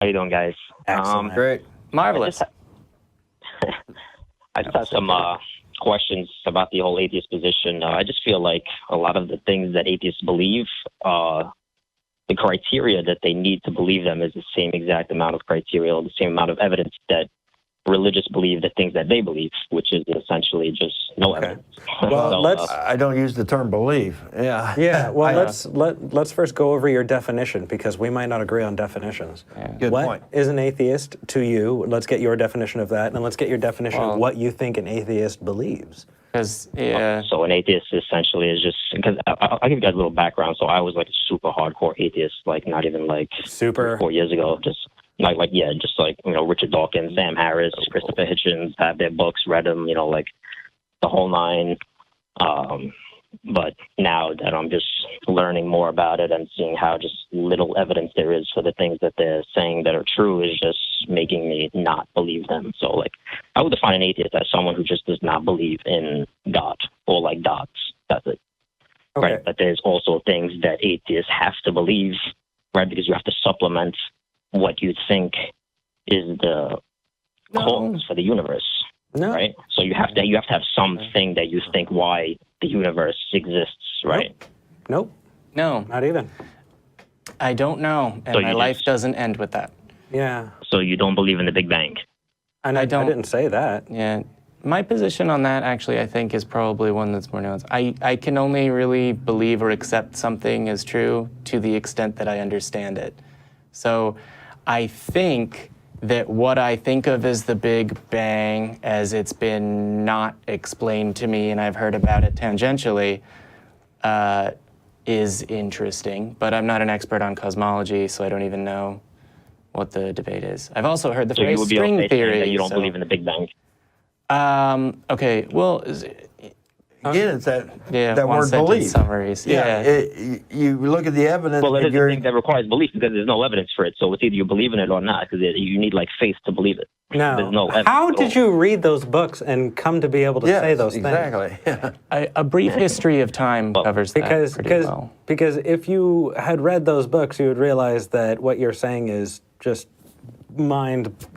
How you doing, guys? Excellent. Great. Marvelous. I just have some questions about the whole atheist position. I just feel like a lot of the things that atheists believe, the criteria that they need to believe them is the same exact amount of criteria, the same amount of evidence that religious believe the things that they believe, which is essentially just no evidence. Well, I don't use the term believe. Yeah. Yeah. Well, let's first go over your definition, because we might not agree on definitions. Yeah. Good What point. is an atheist to you? Let's get your definition of that, and let's get your definition of what you think an atheist believes. Because, yeah. So an atheist essentially is just, because I'll give you guys a little background. So I was like a super hardcore atheist, like not even like Super. 4 years ago, just Richard Dawkins, Sam Harris, Christopher Hitchens, have their books, read them, like the whole nine. But now that I'm just learning more about it and seeing how just little evidence there is for the things that they're saying that are true is just making me not believe them. So, like, I would define an atheist as someone who just does not believe in God or like gods. That's it. Okay. Right? But there's also things that atheists have to believe, right? Because you have to supplement what you think is the cause for the universe. No. Right? So you have to have something that you think why the universe exists, right? Nope. No, Not even. I don't know. And So my you life just- doesn't end with that. Yeah. So you don't believe in the Big Bang. And I I don't- didn't say that. Yeah. My position on that, actually, I think is probably one that's more nuanced. I can only really believe or accept something as true to the extent that I understand it. So I think that what I think of as the Big Bang, as it's been not explained to me and I've heard about it tangentially, is interesting. But I'm not an expert on cosmology, so I don't even know what the debate is. I've also heard the So you phrase would be string okay saying theory. that you don't so- believe in the Big Bang. Okay, well, Again, it's that one word sentence believe. summaries. Yeah. You look at the evidence. Well, it and is a you're, thing that requires belief because there's no evidence for it. So it's either you believe in it or not, because you need like faith to believe it. No. There's no evidence How at did all. you read those books and come to be able to say those things? exactly. A brief history of time covers that pretty well. Because if you had read those books, you would realize that what you're saying is just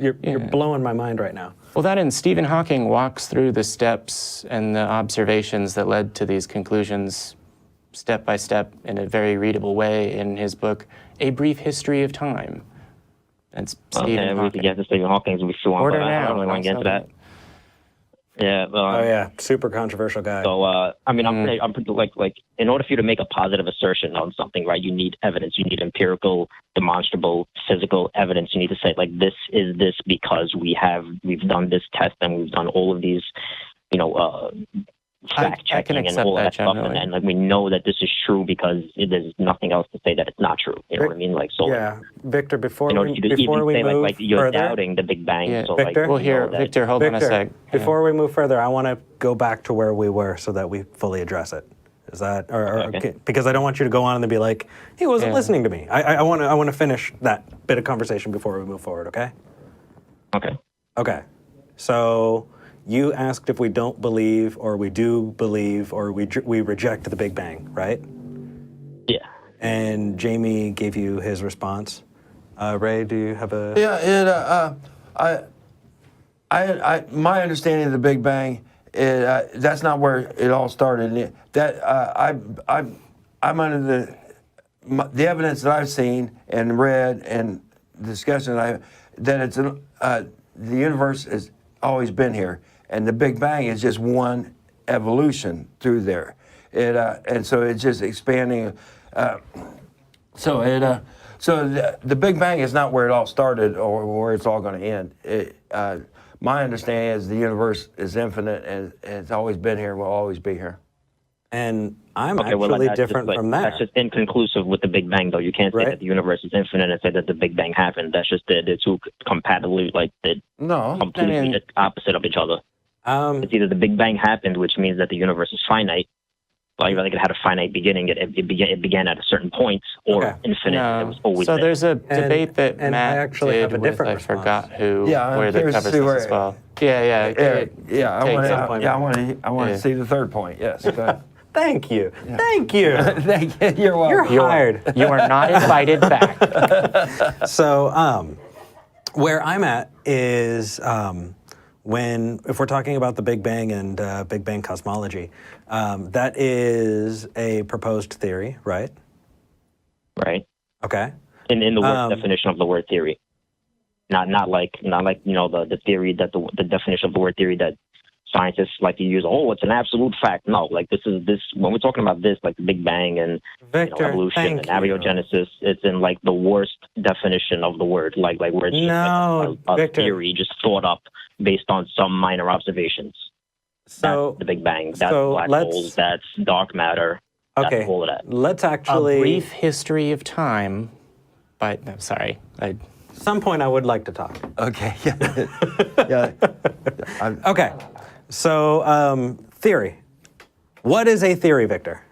you're blowing my mind right now. Well, that and Stephen Hawking walks through the steps and the observations that led to these conclusions step by step in a very readable way in his book, A Brief History of Time. That's Stephen Okay, we Hawking. could get to Stephen Hawking if we want, Order but I now. don't really want to get into that. Yeah, Oh yeah, super controversial guy. So, I'm pretty like, in order for you to make a positive assertion on something, right, you need evidence. You need empirical, demonstrable, physical evidence. You need to say, like, this is this because we've done this test and we've done all of these, fact I can checking and accept all that that stuff, generally. and like we know that this is true because there's nothing else to say that it's not true. You know what I mean? Like, so. Yeah, Victor. Before You know, we you even say move like you're further, doubting the Big Bang. Yeah. So Victor? like, Well, you here, know that- Victor, hold on a sec. Before we move further, I want to go back to where we were so that we fully address it. Is that Okay. because I don't want you to go on and be like, he wasn't Yeah. listening to me. I want to finish that bit of conversation before we move forward. Okay. Okay. Okay. So you asked if we don't believe, or we do believe, or we reject the Big Bang, right? Yeah. And Jamie gave you his response. Ray, do you have a? Yeah. My understanding of the Big Bang is that's not where it all started. I'm under the evidence that I've seen and read and discussion that it's the universe has always been here, and the Big Bang is just one evolution through there. And so it's just expanding. So the Big Bang is not where it all started or where it's all going to end. My understanding is the universe is infinite and it's always been here and will always be here. And I'm Okay, well, actually that's different just, from that. That's just inconclusive with the Big Bang, though. You can't say Right. that the universe is infinite and say that the Big Bang happened. That's just they're two compatibly, like, they're No. completely opposite of each other. It's either the Big Bang happened, which means that the universe is finite, like it had a finite beginning, it began at a certain point, or Okay. infinite. It was always So there. there's a debate that and I Matt actually did have a with, different I response. forgot who, Yeah, I'm where that curious to covers see this where- as well. Yeah. I want to see the third point. Yes. Go ahead. Thank you. Thank you. Thank you. You're welcome. You're hired. You are not invited back. So, Where I'm at is if we're talking about the Big Bang and Big Bang cosmology, that is a proposed theory, right? Right. Okay. In the word definition of the word theory. Not like the theory that the definition of the word theory that scientists like to use. Oh, it's an absolute fact. No, like this when we're talking about this, like the BigAng and Victor, evolution and abiogenesis, it's in like the worst definition of the word, like where it's just like a theory just thought up based on some minor observations. So that's the Big Bang. That's black holes. That's dark matter. Okay. That's all of that. Let's actually a brief history of time. But I'm sorry. Some point I would like to talk. Okay. Yeah. Okay. So theory. What is a theory, Victor?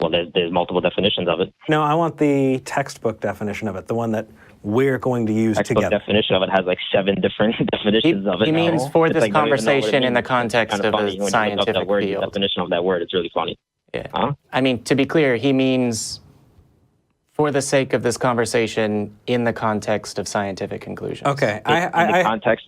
Well, there's multiple definitions of it. No, I want the textbook definition of it, the one that we're going to use textbook together. Definition of it has like 7 different definitions of it. He means for this conversation in the context of a scientific field. field. The definition of that word, it's really funny. Yeah. Huh? I mean, to be clear, he means for the sake of this conversation in the context of scientific conclusions. Okay.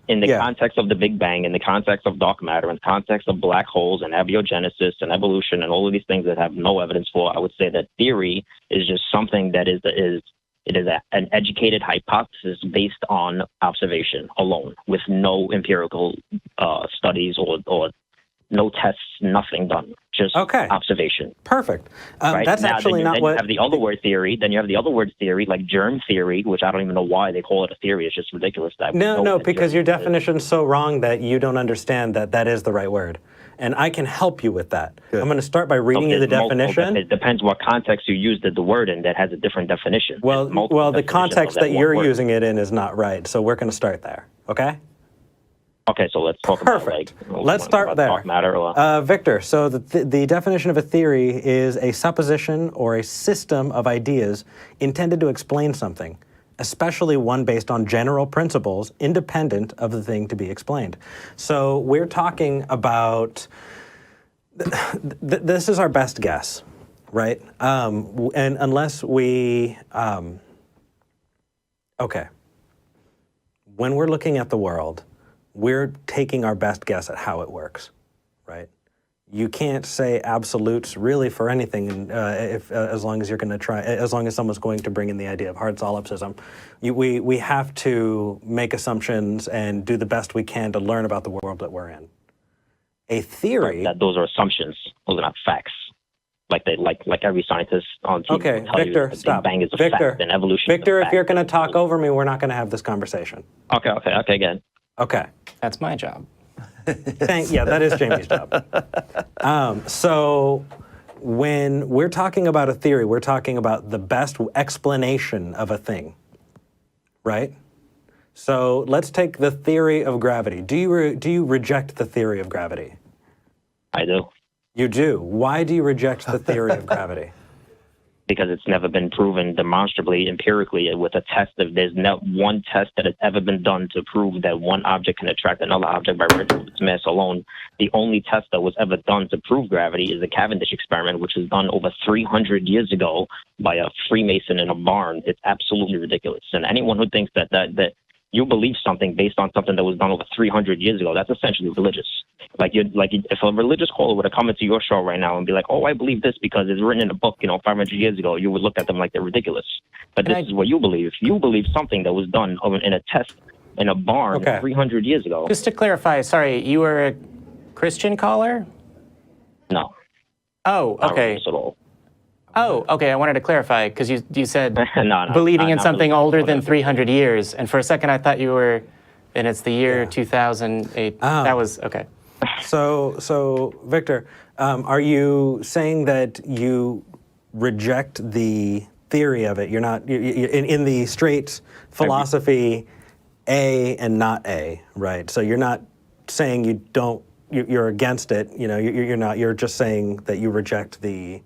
In the context of the Big Bang, in the context of dark matter, in the context of black holes and abiogenesis and evolution and all of these things that have no evidence for, I would say that theory is just something that is an educated hypothesis based on observation alone, with no empirical studies or no tests, nothing done, just observation. Perfect. Right? That's now, actually not what... You have the other word theory. Then you have the other word theory, like germ theory, which I don't even know why they call it a theory. It's just ridiculous. No, because your definition's so wrong that you don't understand that that is the right word. And I can help you with that. Good. I'm going to start by reading you the definition. It depends what context you use the word in that has a different definition. Well, the context that you're using it in is not right. So we're going to start there. Okay? Okay, so let's talk about let's start there. Dark matter or... Victor, so the definition of a theory is a supposition or a system of ideas intended to explain something, especially one based on general principles independent of the thing to be explained. So we're talking about, this is our best guess, right? And unless we, okay, when we're looking at the world, we're taking our best guess at how it works, right? You can't say absolutes really for anything as long as you're going to try, as long as someone's going to bring in the idea of hard solipsism. We have to make assumptions and do the best we can to learn about the world that we're in. A theory... Those are assumptions. Those are not facts. Like every scientist on TV okay, will tell Victor, you that stop. Big Bang is a Victor, fact and evolution Victor, is a fact. If you're going to talk over me, we're not going to have this conversation. Okay, again. Okay. That's my job. Yeah, that is Jamie's job. So when we're talking about a theory, we're talking about the best explanation of a thing, right? So let's take the theory of gravity. Do you reject the theory of gravity? I do. You do. Why do you reject the theory of gravity? Because it's never been proven demonstrably, empirically, with a test. There's not one test that has ever been done to prove that one object can attract another object by virtue of its mass alone. The only test that was ever done to prove gravity is the Cavendish experiment, which was done over 300 years ago by a Freemason in a barn. It's absolutely ridiculous. And anyone who thinks that you believe something based on something that was done over 300 years ago, that's essentially religious. If a religious caller would have come into your show right now and be like, oh, I believe this because it's written in a book, 500 years ago, you would look at them like they're ridiculous. But this is what you believe. You believe something that was done in a test in a barn 300 years ago. Just to clarify, sorry, you were a Christian caller? No. Oh, okay. Not at all. Oh, okay. I wanted to clarify because you said no, believing in something older than 300 years, and for a second I thought you were, and it's the year 2008. That was okay. So Victor, are you saying that you reject the theory of it? You're not in the straight philosophy A and not A, right? So you're not saying you're against it. You're not. You're just saying that you reject the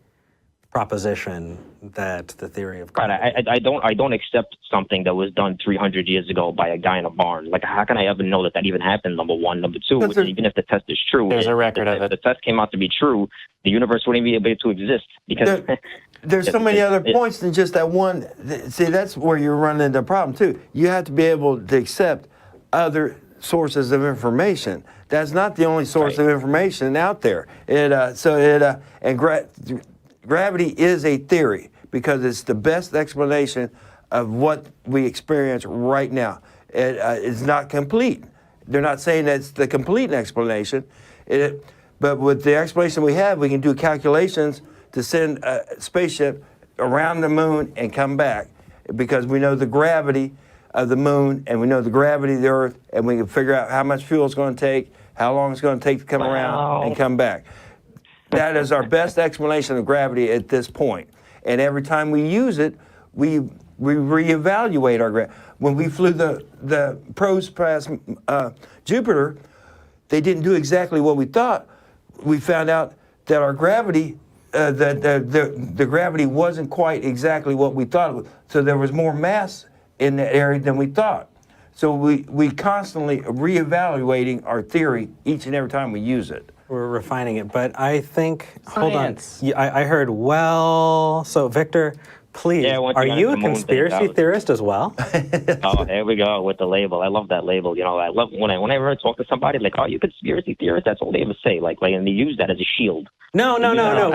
proposition that the theory of Right. gravity. I don't accept something that was done 300 years ago by a guy in a barn. Like, how can I ever know that even happened? Number one. Number two, even if the test is true, There's a record of if it. the test came out to be true, the universe wouldn't be able to exist because There's so many other points than just that one. See, that's where you're running into a problem too. You have to be able to accept other sources of information. That's not the only source of information out there. Gravity is a theory because it's the best explanation of what we experience right now. It's not complete. They're not saying that's the complete explanation, but with the explanation we have, we can do calculations to send a spaceship around the moon and come back because we know the gravity of the moon and we know the gravity of the Earth, and we can figure out how much fuel it's going to take, how long it's going to take to come around and come back. That is our best explanation of gravity at this point. And every time we use it, we reevaluate our gravity. When we flew the probes past Jupiter, they didn't do exactly what we thought. We found out that our gravity, the gravity wasn't quite exactly what we thought it was. So there was more mass in that area than we thought. So we constantly reevaluating our theory each and every time we use it. We're refining it, but I think, Science. hold on. I heard, so Victor, please, are you a conspiracy theorist as well? Oh, there we go with the label. I love that label. You know, I love whenever I talk to somebody like, "Oh, you conspiracy theorist?" That's all they ever say. And they use that as a shield. No.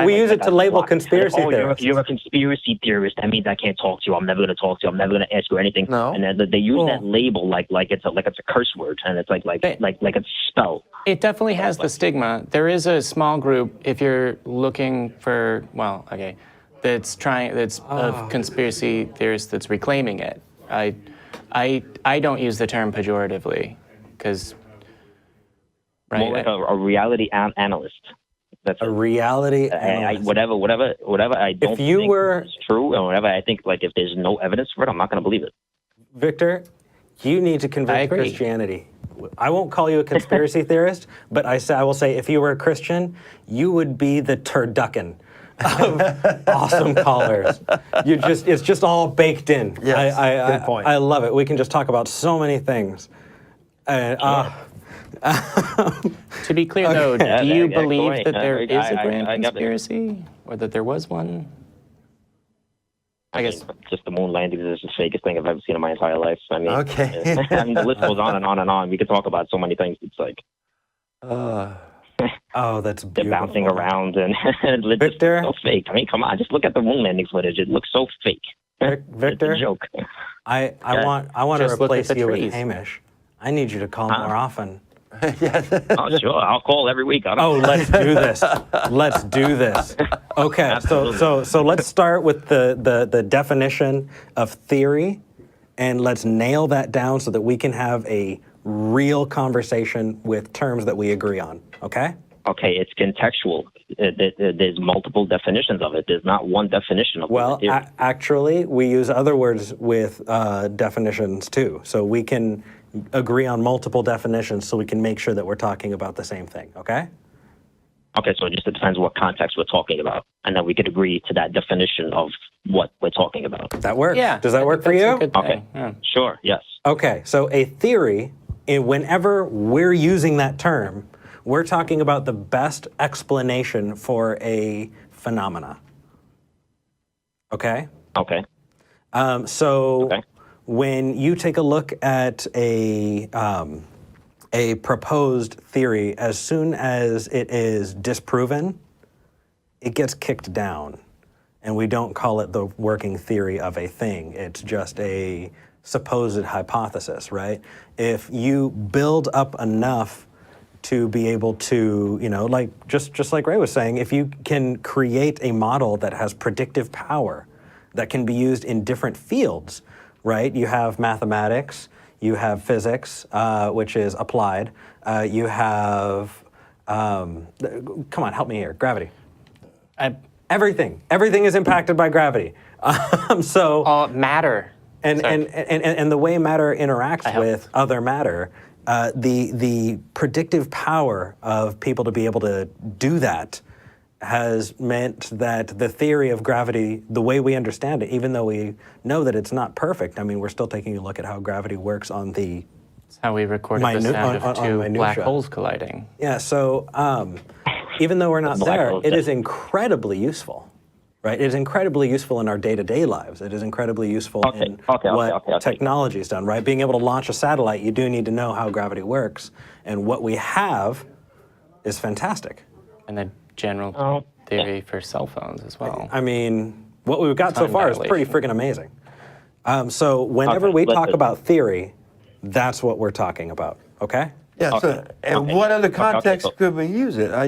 We use it to label conspircy theorists. You're a conspiracy theorist. That means I can't talk to you. I'm never going to talk to you. I'm never going to ask you anything. No. And then they use that label like it's a curse word, and it's like it's a spell. It definitely has the stigma. There is a small group, if you're looking for, that's of conspiracy theorists that's reclaiming it. I don't use the term pejoratively, because More like a reality analyst. That's a reality analyst. Whatever I don't think is true, and whatever I think, if there's no evidence for it, I'm not going to believe it. Victor, you need to convert Christianity. I won't call you a conspiracy theorist, but I will say if you were a Christian, you would be the turducken of awesome callers. It's just all baked in. Yes, good point. I love it. We can just talk about so many things. To be clear, though, do you believe that there is a grand conspiracy, or that there was one? I guess just the moon landing is the fakest thing I've ever seen in my entire life. I mean, okay. The list goes on and on and on. We could talk about so many things. It's like, that's beautiful. They're bouncing around and it's Victor, so fake. I mean, come on, just look at the moon landing footage. It looks so fake. Victor, it's a joke. I want to replace you with Hamish. I need you to call more often. Oh, sure. I'll call every week. Let's do this. Let's do this. Okay, so let's start with the definition of theory, and let's nail that down so that we can have a real conversation with terms that we agree on. Okay? Okay, it's contextual. There's multiple definitions of it. There's not one definition of it. Actually, we use other words with definitions too. So we can agree on multiple definitions so we can make sure that we're talking about the same thing, okay? Okay, so it just depends what context we're talking about, and then we could agree to that definition of what we're talking about. That works. Yeah. Does that work for you? Okay, sure, yes. Okay, so a theory, whenever we're using that term, we're talking about the best explanation for a phenomena. Okay? Okay. When you take a look at a proposed theory, as soon as it is disproven, it gets kicked down. And we don't call it the working theory of a thing. It's just a supposed hypothesis, right? If you build up enough to be able to, just like Ray was saying, if you can create a model that has predictive power that can be used in different fields, right? You have mathematics, you have physics, which is applied. You have, come on, help me here, gravity. Everything is impacted by gravity. Matter. And the way matter interacts with other matter, the predictive power of people to be able to do that has meant that the theory of gravity, the way we understand it, even though we know that it's not perfect, I mean, we're still taking a look at how gravity works on the It's how we recorded the sound of two minutia. black holes colliding. Yeah, so even though we're not there, it is incredibly useful, right? It is incredibly useful in our day-to-day lives. It is incredibly useful in what technology has done, right? Being able to launch a satellite, you do need to know how gravity works, and what we have is fantastic. And the general theory for cell phones as well. I mean, what we've got so far is pretty freaking amazing. So whenever we talk about theory, that's what we're talking about, okay? Yeah, so, and what other context could we use it? I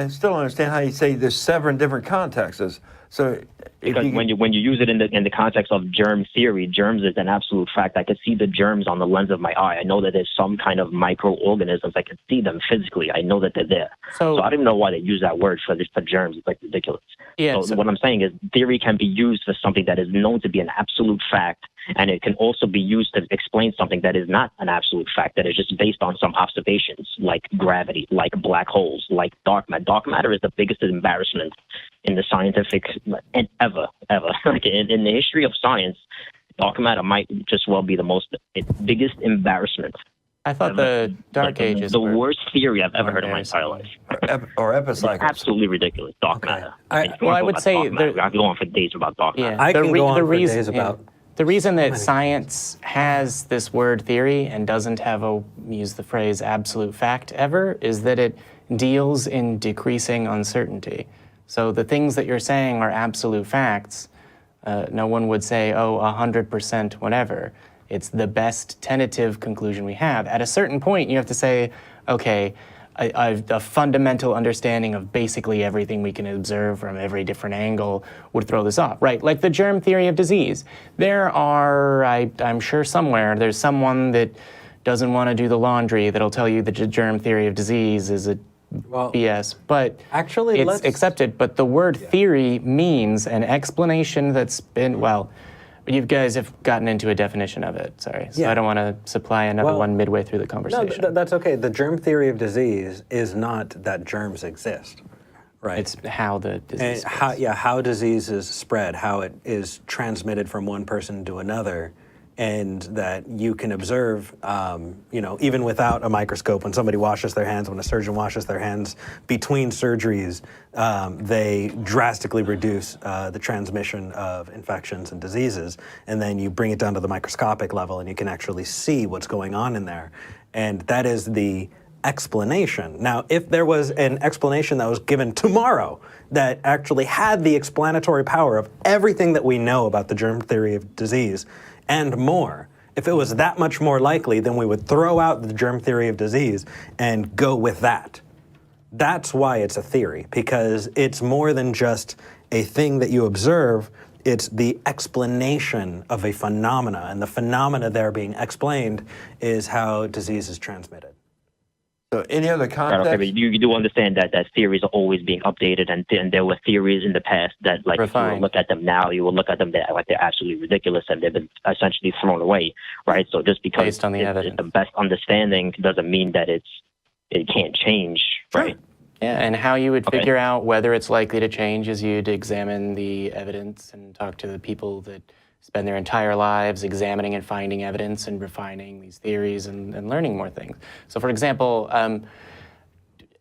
still don't understand how you say there's 7 different contexts. So because when you use it in the context of germ theory, germs is an absolute fact. I can see the germs on the lens of my eye. I know that there's some kind of microorganisms. I can see them physically. I know that they're there. So I don't even know why they use that word for germs. It's like ridiculous. Yeah, so what I'm saying is theory can be used for something that is known to be an absolute fact, and it can also be used to explain something that is not an absolute fact, that is just based on some observations, like gravity, like black holes, like dark matter. Dark matter is the biggest embarrassment in the scientific and ever. Like in the history of science, dark matter might just well be the biggest embarrassment. I thought the Dark Ages the were worst theory I've ever heard in my entire life. Or epicycles. Absolutely ridiculous. Dark matter. I would say I could go on for days about dark matter. I can go on for days about. The reason that science has this word theory and doesn't have use the phrase absolute fact ever is that it deals in decreasing uncertainty. So the things that you're saying are absolute facts. No one would say, 100% whatever. It's the best tentative conclusion we have. At a certain point, you have to say, okay, I've a fundamental understanding of basically everything we can observe from every different angle would throw this off, right? Like the germ theory of disease. There are, I'm sure somewhere, there's someone that doesn't want to do the laundry that'll tell you that the germ theory of disease is a BS, but actually, it's accepted. But the word theory means an explanation that's been, you guys have gotten into a definition of it, sorry. So I don't want to supply another one midway through the conversation. No, that's okay. The germ theory of disease is not that germs exist, right? It's how the disease spreads. How diseases spread, how it is transmitted from one person to another, and that you can observe, even without a microscope, when somebody washes their hands, when a surgeon washes their hands between surgeries, they drastically reduce the transmission of infections and diseases. And then you bring it down to the microscopic level and you can actually see what's going on in there. And that is the explanation. Now, if there was an explanation that was given tomorrow that actually had the explanatory power of everything that we know about the germ theory of disease, and more. If it was that much more likely, then we would throw out the germ theory of disease and go with that. That's why it's a theory, because it's more than just a thing that you observe. It's the explanation of a phenomena, and the phenomena there being explained is how disease is transmitted. So any other context? Okay, but you do understand that theories are always being updated, and there were theories in the past that, like, if you will look at them now, you will look at them like they're absolutely ridiculous and they've been essentially thrown away, right? So just because based on the evidence, the best understanding doesn't mean that it can't change, right? Yeah, and how you would figure out whether it's likely to change is you'd examine the evidence and talk to the people that spend their entire lives examining and finding evidence and refining these theories and learning more things. So for example,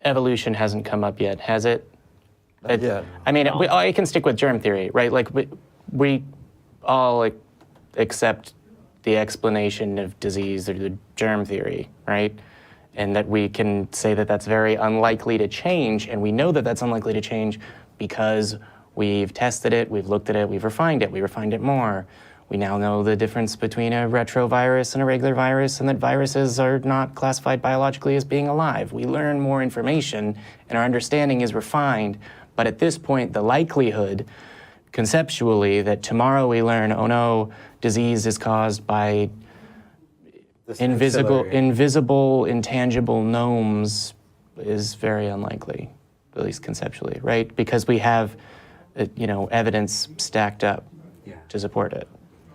evolution hasn't come up yet, has it? Not yet. I mean, I can stick with germ theory, right? Like we all accept the explanation of disease or the germ theory, right? And that we can say that that's very unlikely to change, and we know that that's unlikely to change because we've tested it, we've looked at it, we've refined it, we refined it more. We now know the difference between a retrovirus and a regular virus, and that viruses are not classified biologically as being alive. We learn more information, and our understanding is refined. But at this point, the likelihood, conceptually, that tomorrow we learn, oh no, disease is caused by invisible, intangible gnomes is very unlikely, at least conceptually, right? Because we have evidence stacked up to support it,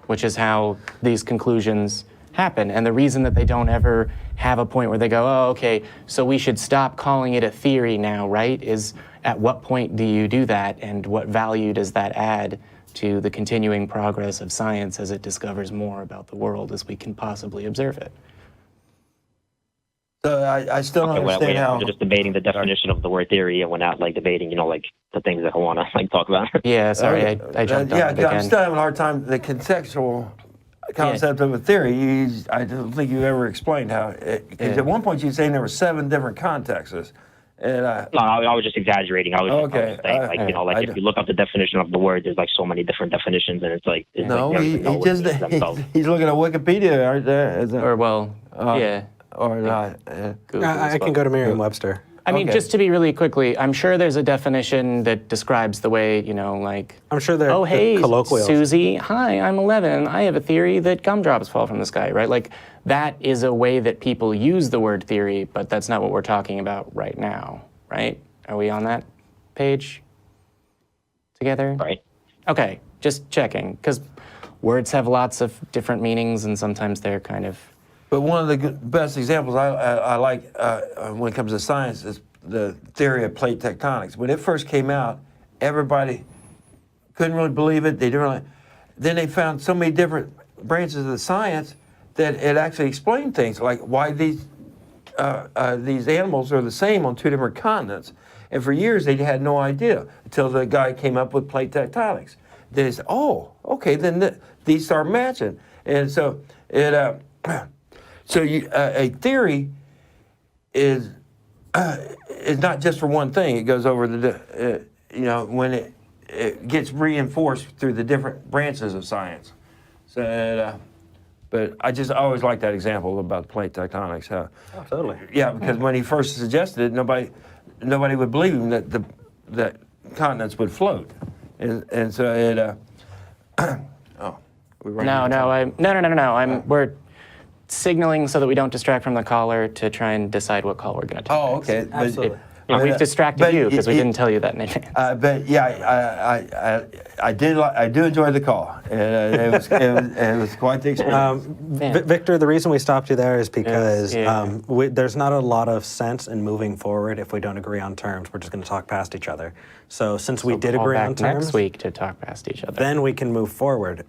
which is how these conclusions happen. And the reason that they don't ever have a point where they go, oh, okay, so we should stop calling it a theory now, right? Is at what point do you do that, and what value does that add to the continuing progress of science as it discovers more about the world as we can possibly observe it? So I still don't understand how. We're just debating the definition of the word theory, and we're not like debating, like the things that I want to like talk about. Yeah, sorry, I jumped on it again. I'm still having a hard time. The contextual concept of a theory, I don't think you ever explained how. Because at one point you were saying there were 7 different contexts. And no, I was just exaggering. I was just saying, okay. if you look up the definition of the word, there's like so many different definitions, and it's like he's looking at Wikipedia right there. Or well, yeah. Or not. I can go to Merriam-Webster. I mean, just to be really quickly, I'm sure there's a definition that describes the way, like... I'm sure there are hey, colloquials. Susie, hi, I'm 11. I have a theory that gumdrops fall from the sky, right? Like, that is a way that people use the word theory, but that's not what we're talking about right now, right? Are we on that page together? Right. Okay, just checking, because words have lots of different meanings, and sometimes they're kind of... But one of the best examples I like when it comes to science is the theory of plate tectonics. When it first came out, everybody couldn't really believe it. They didn't really. Then they found so many different branches of the science that it actually explained things like why these animals are the same on 2 different continents. And for years they had no idea until the guy came up with plate tectonics. Then they said, "Oh, okay, then these start matching." And so it. So a theory is not just for one thing. It goes over when it gets reinforced through the different branches of science. So, but I always like that example about plate tectonics. Totally. Yeah, because when he first suggested it, nobody would believe him that continents would float, and so it. We're signaling so that we don't distract from the caller to try and decide what call we're going to take. Oh, okay. Absolutely. We've distracted you because we didn't tell you that in advance. But yeah, I do enjoy the call, and it was quite the experience. Victor, the reason we stopped you there is because there's not a lot of sense in moving forward if we don't agree on terms. We're just going to talk past each other. So since we did agree on terms, next week to talk past each other, then we can move forward.